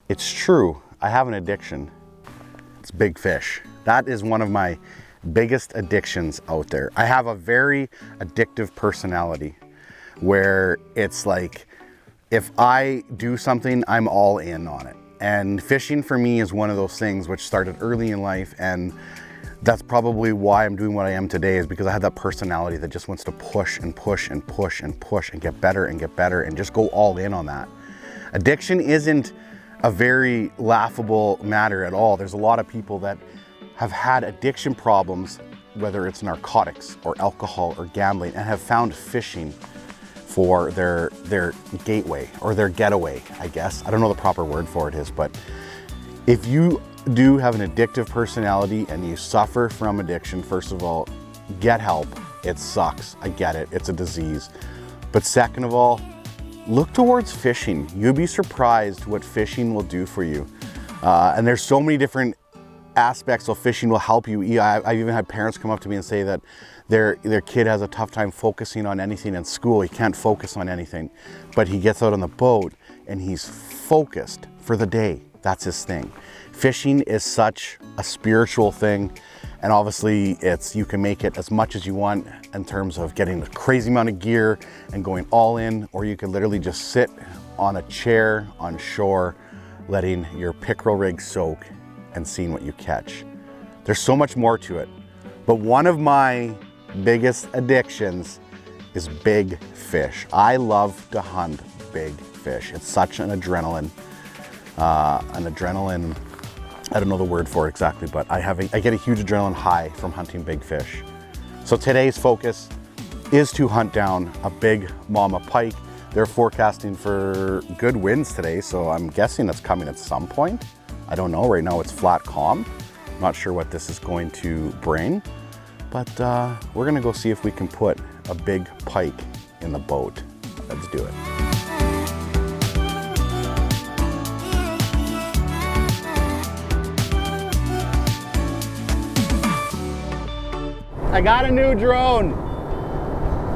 It's true, I have an addiction. It's big fish. That is one of my biggest addictions out there. I have a very addictive personality where it's like, if I do something, I'm all in on it. And fishing for me is one of those things which started early in life, and that's probably why I'm doing what I am today, is because I had that personality that just wants to push and push and push and push and get better and just go all in on that. Addiction isn't a very laughable matter at all. There's a lot of people that have had addiction problems, whether it's narcotics or alcohol or gambling, and have found fishing for their gateway or their getaway, I guess. I don't know the proper word for it is, but if you do have an addictive personality and you suffer from addiction, first of all, get help. It sucks, I get it, it's a disease. But second of all, look towards fishing. You'll be surprised what fishing will do for you. And there's so many different aspects of fishing will help you. I've even had parents come up to me and say that their kid has a tough time focusing on anything in school. He can't focus on anything, but he gets out on the boat and he's focused for the day. That's his thing. Fishing is such a spiritual thing, and obviously you can make it as much as you want in terms of getting a crazy amount of gear and going all in, or you can literally just sit on a chair on shore, letting your pickerel rig soak and seeing what you catch. There's so much more to it, but one of my biggest addictions is big fish. I love to hunt big fish. It's such an adrenaline, I don't know the word for it exactly, but I get a huge adrenaline high from hunting big fish. So today's focus is to hunt down a big mama pike. They're forecasting for good winds today, so I'm guessing it's coming at some point. I don't know, right now it's flat calm. Not sure what this is going to bring, but we're gonna go see if we can put a big pike in the boat. Let's do it. I got a new drone.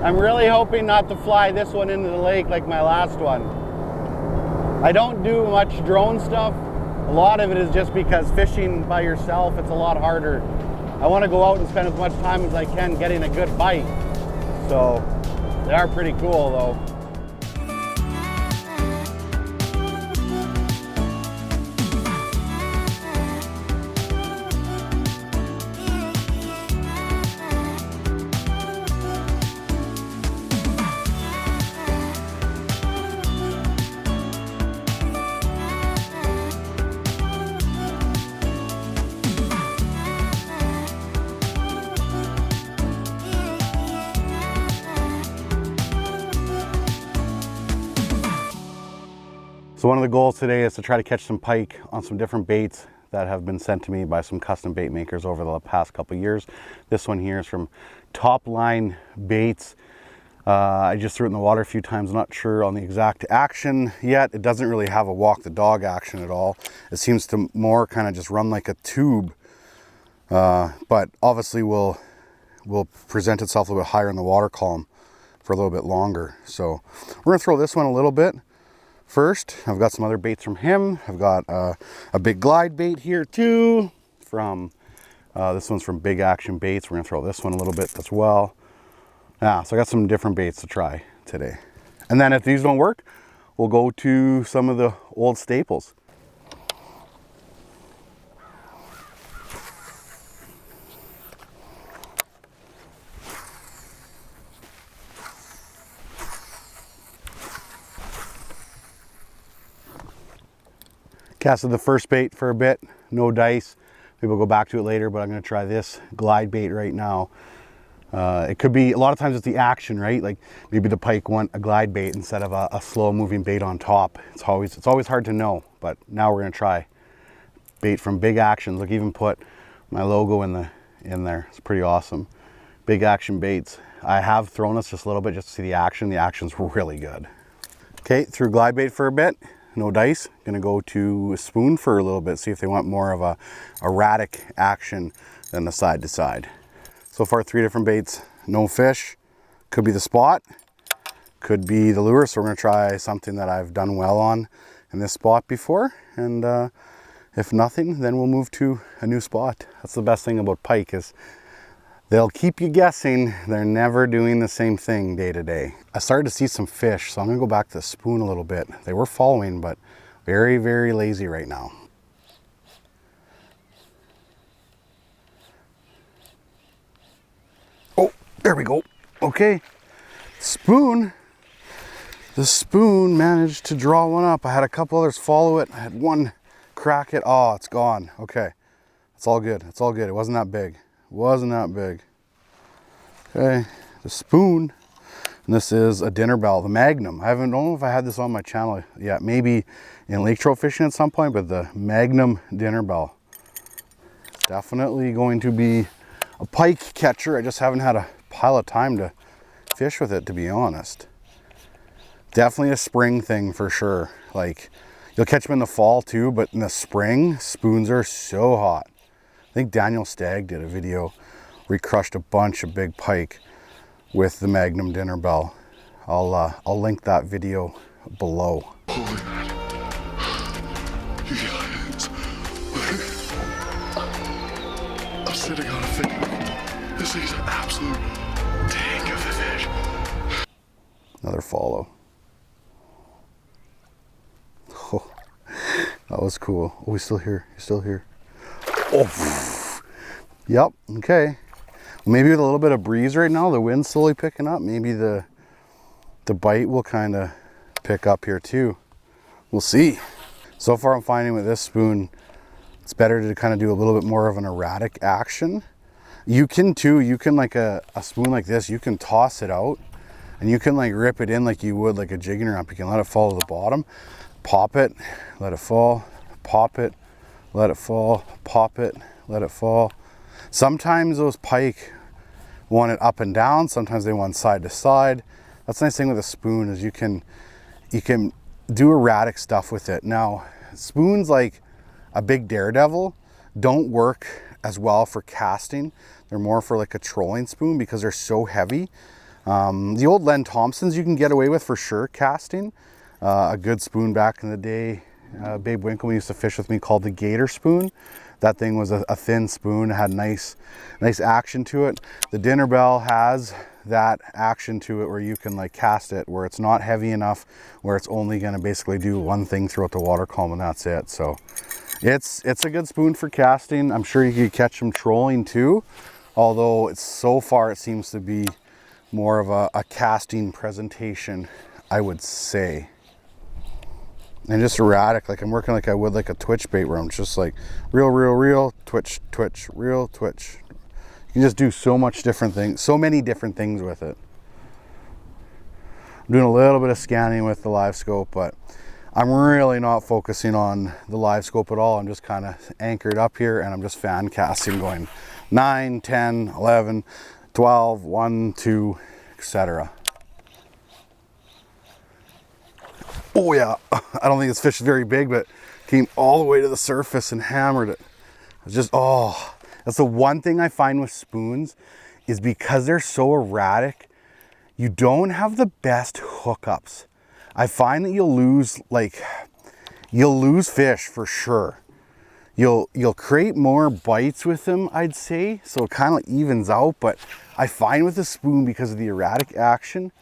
I'm really hoping not to fly this one into the lake like my last one. I don't do much drone stuff. A lot of it is just because fishing by yourself, it's a lot harder. I want to go out and spend as much time as I can getting a good bite. So they are pretty cool though. So one of the goals today is to try to catch some pike on some different baits that have been sent to me by some custom bait makers over the past couple of years. This one here is from Top Line Baits. I just threw it in the water a few times, not sure on the exact action yet. It doesn't really have a walk the dog action at all. It seems to more kind of just run like a tube, but obviously will present itself a little bit higher in the water column for a little bit longer. So we're gonna throw this one a little bit first. I've got some other baits from him. I've got a big glide bait here too. This one's from Big Action Baits. We're gonna throw this one a little bit as well. Yeah, so I got some different baits to try today. And then if these don't work, we'll go to some of the old staples. Casted the first bait for a bit, no dice. Maybe we'll go back to it later, but I'm gonna try this glide bait right now. It could be, a lot of times it's the action, right? Like maybe the pike want a glide bait instead of a slow moving bait on top. It's always hard to know, but now we're gonna try bait from Big Actions. Look, even put my logo in there. It's pretty awesome. Big Action Baits. I have thrown this just a little bit just to see the action. The action's really good. Okay, threw glide bait for a bit. No dice. Gonna go to a spoon for a little bit, see if they want more of a erratic action than the side to side. So far 3 different baits, no fish. Could be the spot, could be the lure, so we're gonna try something that I've done well on in this spot before, and if nothing, then we'll move to a new spot. That's the best thing about pike, is they'll keep you guessing. They're never doing the same thing day to day. I started to see some fish, so I'm gonna go back to the spoon a little bit. They were following, but very, very lazy right now. Oh, there we go. Okay, spoon. The spoon managed to draw one up. I had a couple others follow it. I had one crack it. Oh, it's gone. Okay, it's all good. It's all good. It wasn't that big. It wasn't that big. Okay, the spoon. And this is a dinner bell, the Magnum. I don't know if I had this on my channel yet. Maybe in lake trout fishing at some point, but the Magnum dinner bell. It's definitely going to be a pike catcher. I just haven't had a pile of time to fish with it, to be honest. Definitely a spring thing for sure. Like, you'll catch them in the fall too, but in the spring, spoons are so hot. I think Daniel Stagg did a video where he crushed a bunch of big pike with the Magnum dinner bell. I'll link that video below. Holy man. You guys. I'm sitting on a fish. This thing's an absolute tank of a fish. Another follow. Oh, that was cool. Oh, he's still here. He's still here. Oh, yep. Okay. Maybe with a little bit of breeze right now, the wind's slowly picking up. Maybe the bite will kind of pick up here too. We'll see. So far, I'm finding with this spoon, it's better to kind of do a little bit more of an erratic action. You can too. You can, like a spoon like this, you can toss it out, and you can like rip it in like you would like a jigging ramp. You can let it fall to the bottom. Pop it, let it fall, pop it, let it fall, pop it, let it fall. Sometimes those pike want it up and down, sometimes they want side to side. That's the nice thing with a spoon, is you can do erratic stuff with it. Now, spoons like a big Daredevil don't work as well for casting. They're more for like a trolling spoon because they're so heavy. The old Len Thompsons you can get away with for sure casting. A good spoon back in the day, Babe Winkleman used to fish with me, called the Gator spoon. That thing was a thin spoon, it had nice action to it. The dinner bell has that action to it where you can like cast it, where it's not heavy enough, where it's only gonna basically do one thing throughout the water column and that's it. So it's a good spoon for casting. I'm sure you could catch them trolling too, although so far it seems to be more of a casting presentation, I would say. And just erratic, like I'm working like I would like a twitch bait, where I'm just like reel, twitch, twitch, reel, twitch. You can just do so much different things, so many different things with it. I'm doing a little bit of scanning with the Livescope, but I'm really not focusing on the Livescope at all. I'm just kind of anchored up here and I'm just fan casting, going 9, 10, 11, 12, 1, 2, etc. Oh yeah, I don't think this fish is very big, but came all the way to the surface and hammered it. It's just, oh, that's the one thing I find with spoons, is because they're so erratic, you don't have the best hookups. I find that you'll lose fish for sure. You'll create more bites with them, I'd say, so it kind of evens out, but I find with the spoon, because of the erratic action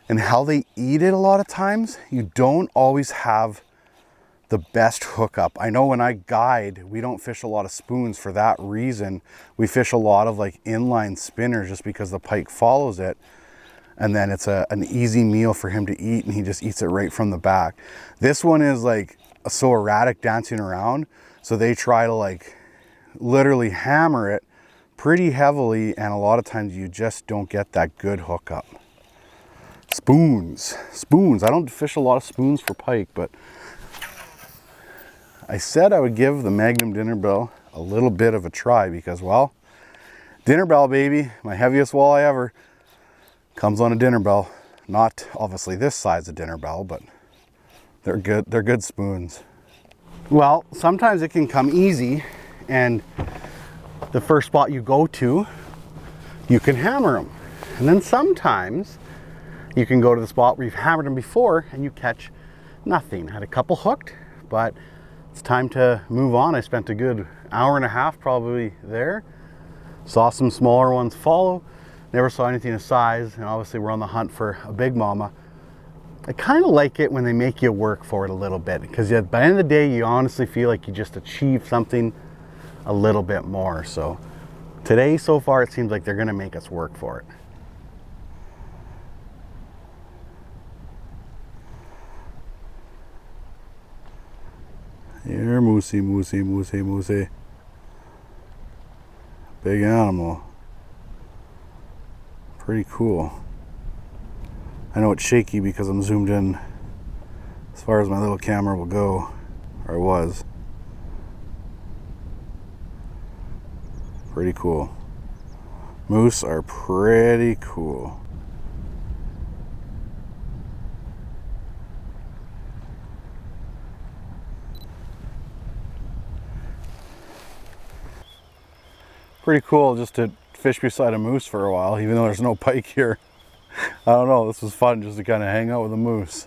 and how they eat it a lot of times, you don't always have the best hookup. I know when I guide, we don't fish a lot of spoons for that reason. We fish a lot of like inline spinners just because the pike follows it, and then it's an easy meal for him to eat, and he just eats it right from the back. This one is like so erratic, dancing around, so they try to like literally hammer it pretty heavily, and a lot of times you just don't get that good hookup. Spoons. I don't fish a lot of spoons for pike, but I said I would give the Magnum dinner bell a little bit of a try because, well, dinner bell, baby, my heaviest walleye ever comes on a dinner bell. Not obviously this size of dinner bell, but they're good spoons. Well, sometimes it can come easy, and the first spot you go to, you can hammer them. And then sometimes you can go to the spot where you've hammered them before and you catch nothing. Had a couple hooked, but it's time to move on. I spent a good hour and a half probably there. Saw some smaller ones follow. Never saw anything of size, and obviously we're on the hunt for a big mama. I kind of like it when they make you work for it a little bit, because by the end of the day, you honestly feel like you just achieved something a little bit more. So today, so far, it seems like they're gonna make us work for it. Here, moosey, moosey, moosey, moosey. Big animal. Pretty cool. I know it's shaky because I'm zoomed in as far as my little camera will go, or was. Pretty cool. Moose are pretty cool. Pretty cool just to fish beside a moose for a while, even though there's no pike here. I don't know, this was fun just to kind of hang out with a moose.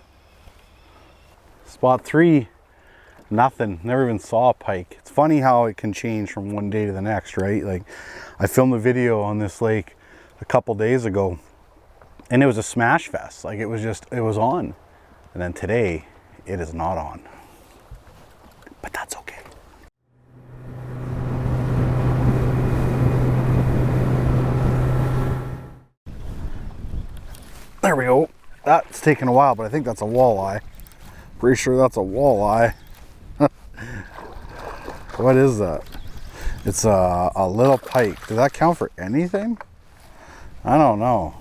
Spot 3, nothing. Never even saw a pike. It's funny how it can change from one day to the next, right? Like, I filmed a video on this lake a couple days ago, and it was a smash fest. Like, it was on. And then today, it is not on. But that's okay. There we go. That's taken a while, but I think that's a walleye. Pretty sure that's a walleye. What is that? It's a little pike. Does that count for anything? I don't know.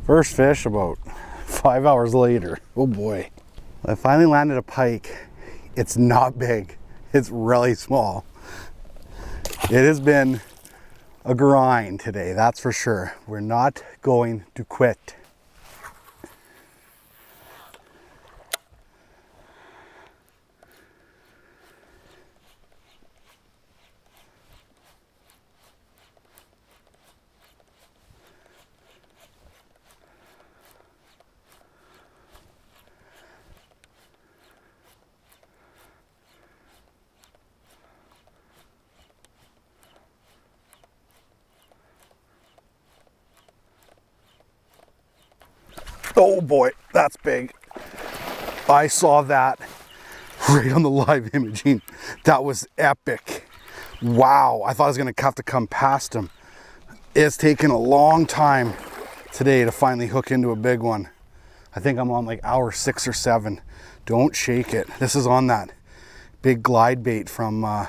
First fish about 5 hours later. Oh boy. I finally landed a pike. It's not big. It's really small. It has been a grind today, that's for sure. We're not going to quit. Oh boy, that's big. I saw that right on the live imaging. That was epic. Wow, I thought I was gonna have to come past him. It's taken a long time today to finally hook into a big one. I think I'm on like hour 6 or 7. Don't shake it. This is on that big glide bait from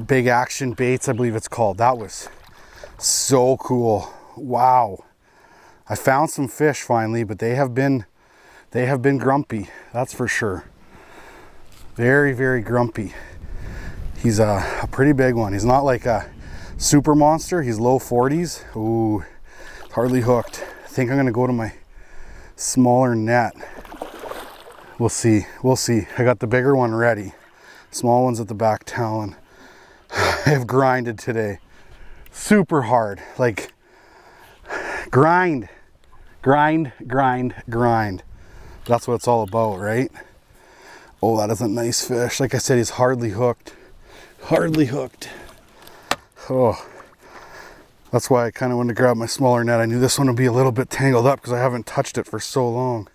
Big Action Baits, I believe it's called. That was so cool. Wow. I found some fish finally, but they have been grumpy, that's for sure. Very, very grumpy. He's a pretty big one. He's not like a super monster. He's low 40s. Ooh, hardly hooked. I think I'm gonna go to my smaller net. We'll see, we'll see. I got the bigger one ready. Small one's at the back talon. I have grinded today. Super hard, like grind, grind, grind, grind. That's what it's all about, right? Oh, that is a nice fish. Like I said, he's hardly hooked. Hardly hooked. Oh, that's why I kind of wanted to grab my smaller net. I knew this one would be a little bit tangled up because I haven't touched it for so long.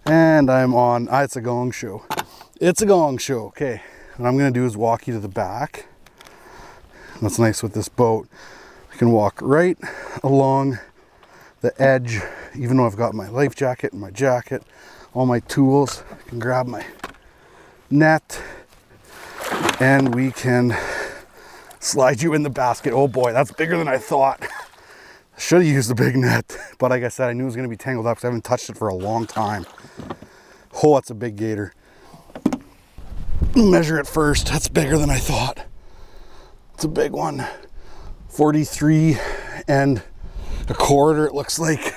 And I'm on, it's a gong show. It's a gong show. Okay, what I'm gonna do is walk you to the back. What's nice with this boat, I can walk right along the edge, even though I've got my life jacket and my jacket, all my tools. I can grab my net and we can slide you in the basket. Oh boy, that's bigger than I thought. I should have used the big net, but like I said, I knew it was gonna be tangled up because I haven't touched it for a long time. Oh, that's a big gator. Measure it first. That's bigger than I thought. It's a big one. 43 and a quarter, it looks like.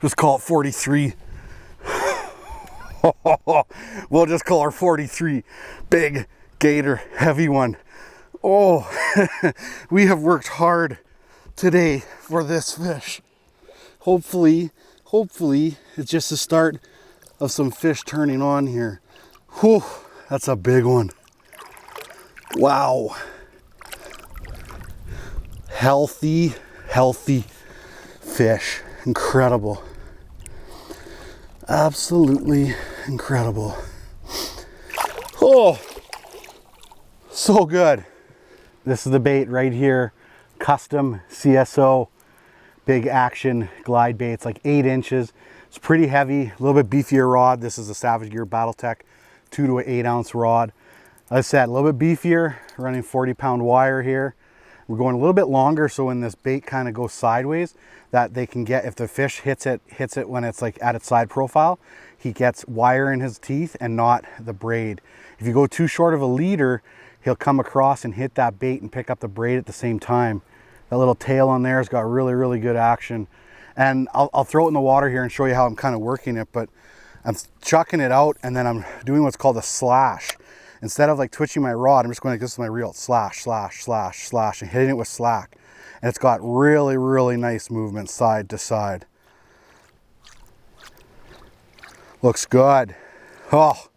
Just call it 43. We'll just call her 43. Big gator, heavy one. Oh, we have worked hard today for this fish. Hopefully, it's just the start of some fish turning on here. Whew, that's a big one. Wow. Healthy fish. Incredible. Absolutely incredible. Oh, so good. This is the bait right here. Custom CSO, big action glide bait. It's like 8 inches. It's pretty heavy, a little bit beefier rod. This is a Savage Gear Battletech 2 to 8 ounce rod. As I said, a little bit beefier, running 40-pound wire here. We're going a little bit longer, so when this bait kind of goes sideways, that they can get, if the fish hits it when it's like at its side profile, he gets wire in his teeth and not the braid. If you go too short of a leader, he'll come across and hit that bait and pick up the braid at the same time. That little tail on there has got really good action. And I'll throw it in the water here and show you how I'm kind of working it, but I'm chucking it out and then I'm doing what's called a slash. Instead of like twitching my rod, I'm just going like this with my reel, slash, slash, slash, slash, and hitting it with slack. And it's got really nice movement side to side. Looks good. Oh,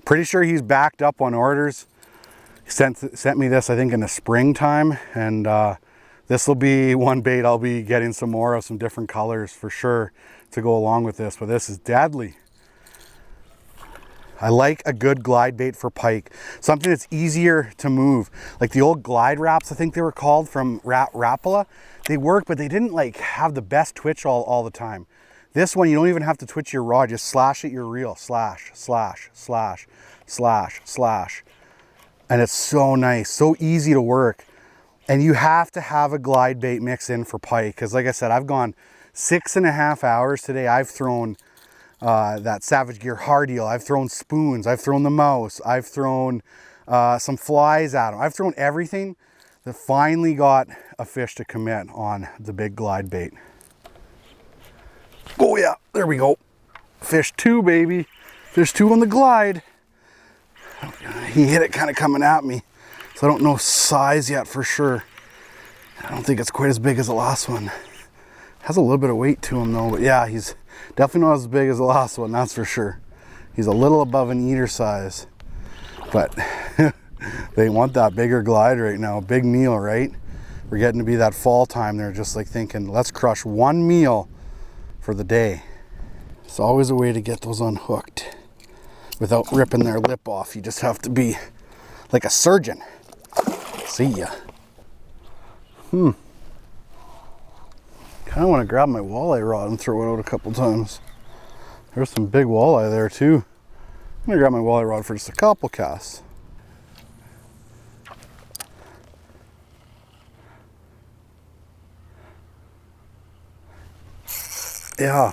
pretty sure he's backed up on orders. He sent me this, I think, in the springtime, and this will be one bait I'll be getting some more of, some different colors for sure to go along with this, but this is deadly. I like a good glide bait for pike, something that's easier to move. Like the old glide wraps, I think they were called, from Rapala. They work, but they didn't like have the best twitch all the time. This one, you don't even have to twitch your rod, just slash at your reel, slash, slash, slash, slash, slash. And it's so nice, so easy to work. And you have to have a glide bait mix in for pike, because like I said, I've gone 6.5 hours today. I've thrown that Savage Gear hard eel, I've thrown spoons, I've thrown the mouse, I've thrown some flies at them. I've thrown everything that finally got a fish to commit on the big glide bait. Oh yeah, there we go. Fish 2, baby. Fish 2 on the glide. He hit it kind of coming at me, so I don't know size yet for sure. I don't think it's quite as big as the last one. Has a little bit of weight to him though, but yeah, he's definitely not as big as the last one, that's for sure. He's a little above an eater size, but they want that bigger glide right now. Big meal, right? We're getting to be that fall time. They're just like thinking, let's crush one meal for the day. It's always a way to get those unhooked without ripping their lip off. You just have to be like a surgeon. See ya. Kind of want to grab my walleye rod and throw it out a couple times. There's some big walleye there too. I'm gonna grab my walleye rod for just a couple casts. Yeah,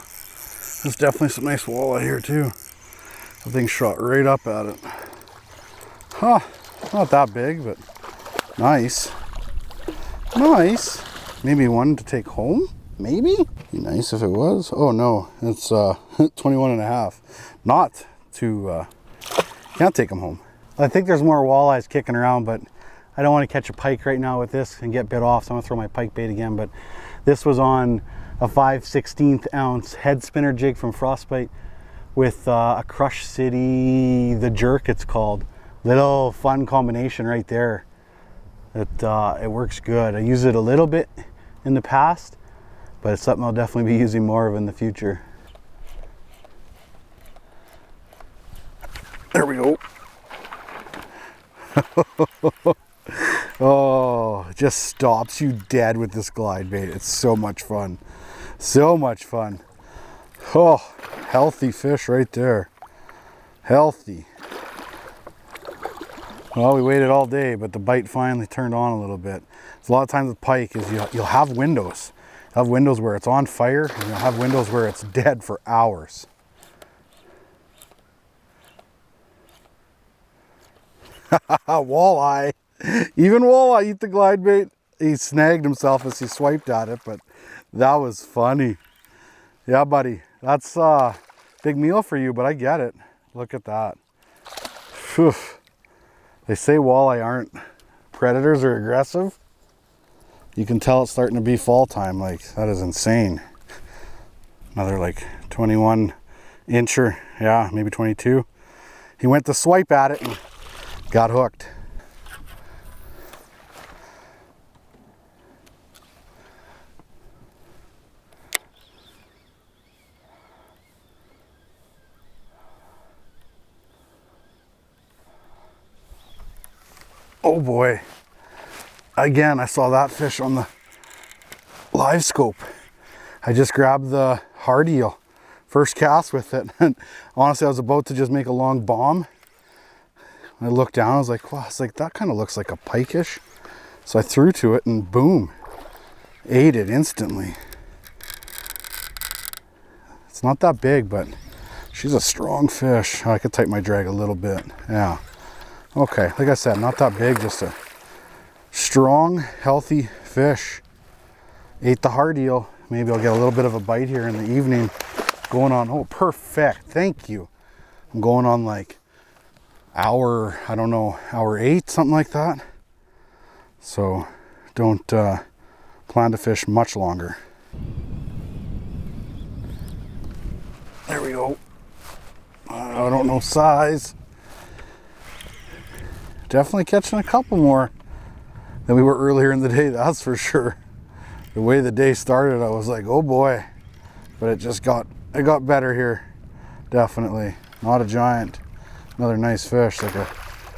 there's definitely some nice walleye here too. The thing shot right up at it. Huh, not that big, but nice. Nice. Maybe one to take home? Maybe? Be nice if it was. Oh no, it's 21 and a half. Not to, can't take them home. I think there's more walleyes kicking around, but I don't want to catch a pike right now with this and get bit off, so I'm gonna throw my pike bait again. But this was on a 5/16 ounce head spinner jig from Frostbite with a Crush City, the Jerk it's called. Little fun combination right there. It works good. I used it a little bit in the past, but it's something I'll definitely be using more of in the future. There we go. Oh, it just stops you dead with this glide bait. It's so much fun. So much fun. Oh, healthy fish right there. Healthy. Well, we waited all day, but the bite finally turned on a little bit. So a lot of times with pike is you'll have windows. You'll have windows where it's on fire, and you'll have windows where it's dead for hours. Walleye. Even walleye eat the glide bait. He snagged himself as he swiped at it, but that was funny. Yeah, buddy. That's a big meal for you, but I get it. Look at that. Whew. They say walleye aren't predators or aggressive. You can tell it's starting to be fall time. Like, that is insane. Another like 21 incher, yeah, maybe 22. He went to swipe at it and got hooked. Oh boy, again, I saw that fish on the Livescope. I just grabbed the hard eel, first cast with it, and honestly I was about to just make a long bomb. I looked down, I was like, wow, that kind of looks like a pike-ish. So I threw to it and boom, ate it instantly. It's not that big, but she's a strong fish. I could tighten my drag a little bit, yeah. Okay, like I said, not that big, just a strong, healthy fish. Ate the hard eel. Maybe I'll get a little bit of a bite here in the evening. Going on, oh, perfect, thank you. I'm going on like hour, I don't know, hour 8, something like that. So don't plan to fish much longer. There we go. I don't know size. Definitely catching a couple more than we were earlier in the day, that's for sure. The way the day started, I was like, oh boy. But it got better here, definitely. Not a giant. Another nice fish, like a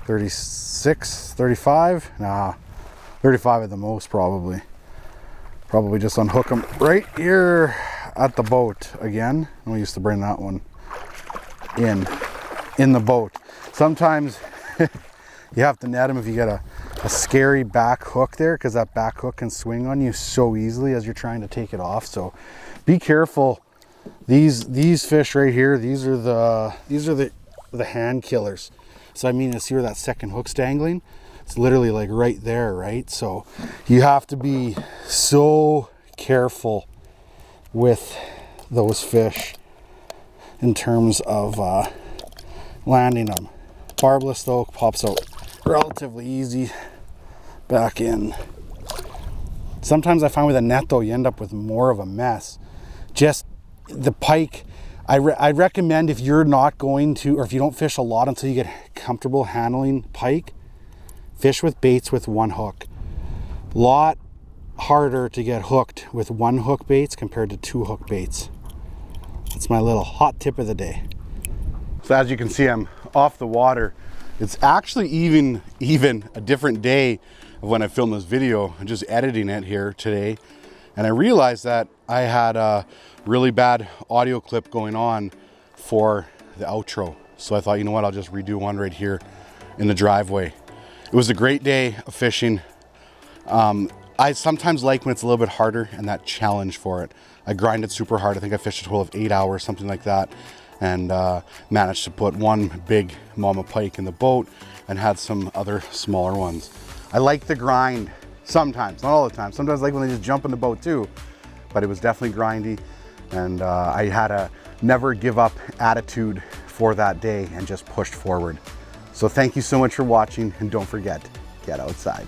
36, 35? Nah, 35 at the most probably. Probably just unhook them right here at the boat again. We used to bring that one in the boat. Sometimes you have to net them if you get a scary back hook there, because that back hook can swing on you so easily as you're trying to take it off. So be careful. These fish right here, these are the hand killers. So I mean, you see where that second hook's dangling? It's literally like right there, right? So you have to be so careful with those fish in terms of landing them. Barbless though pops out relatively easy back in. Sometimes I find with a net though, you end up with more of a mess. Just the pike, I recommend if you're not going to, or if you don't fish a lot until you get comfortable handling pike, fish with baits with one hook. Lot harder to get hooked with one hook baits compared to 2 hook baits. That's my little hot tip of the day. So as you can see, I'm off the water. It's actually even a different day of when I filmed this video. I'm just editing it here today. And I realized that I had a really bad audio clip going on for the outro. So I thought, you know what, I'll just redo one right here in the driveway. It was a great day of fishing. I sometimes like when it's a little bit harder and that challenge for it. I grinded super hard. I think I fished a total of 8 hours, something like that. And managed to put one big mama pike in the boat and had some other smaller ones. I like the grind sometimes, not all the time. Sometimes I like when they just jump in the boat too, but it was definitely grindy. And I had a never give up attitude for that day and just pushed forward. So thank you so much for watching, and don't forget, get outside.